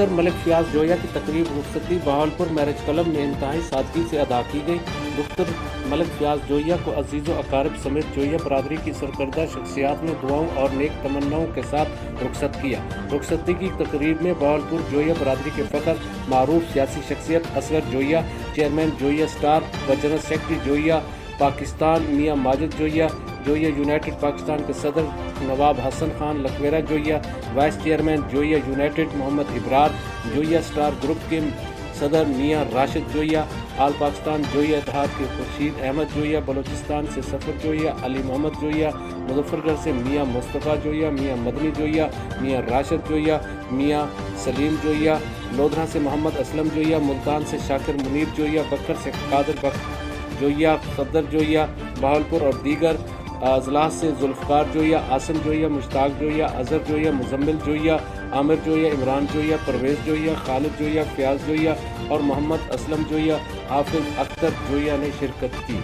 دختر ملک فیاض جویا کی تقریب رخصتی Bahawalpur marriage club میں انتہائی سادگی سے ادا کی گئی۔ دختر ملک فیاض جویا کو عزیز و اقارب سمیت جویا برادری کی سرکردہ شخصیات نے دعاؤں اور نیک تمناؤں کے ساتھ رخصت کیا۔ رخصتی کی تقریب میں بہاولپور جویا برادری کے فخر، معروف سیاسی شخصیت اصغر جویا، چیئرمین جویا اسٹار و جنرل سیکرٹری جویا پاکستان میاں ماجد جویا، جویا یونائیٹڈ پاکستان کے صدر نواب حسن خان لکھویرہ جویا، وائس چیئرمین جویا یونائیٹڈ محمد ابرار، جویا اسٹار گروپ کے صدر میاں راشد جویا، آل پاکستان جویا اتحاد کے خورشید احمد جویا، بلوچستان سے سفر جویا، علی محمد جویا، مظفر گڑھ سے میاں مصطفیٰ جویا، میاں مدنی جویا، میاں راشد جویا، میاں سلیم جویا، لودھرا سے محمد اسلم جویا، ملتان سے شاکر منیر جویا، بکر سے قادر بخش جویا، صدر جویا، بہاولپور اور دیگر اضلاع سے ذوالفقار جویا، آصم جویا، مشتاق جویا، اظہر جویا، مزمل جویا، عامر جویا، عمران جویا، پرویز جویا، خالد جویا، فیاض جویا اور محمد اسلم جویا، حافظ اختر جویا نے شرکت کی۔